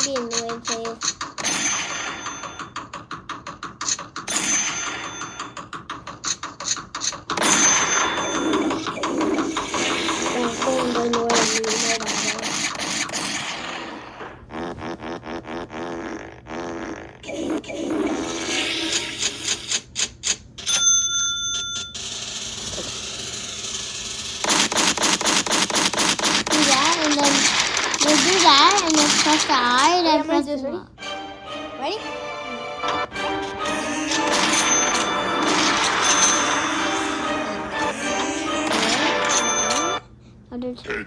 maybe in the way, please. Press the I and then press the ready? Ready? Other two.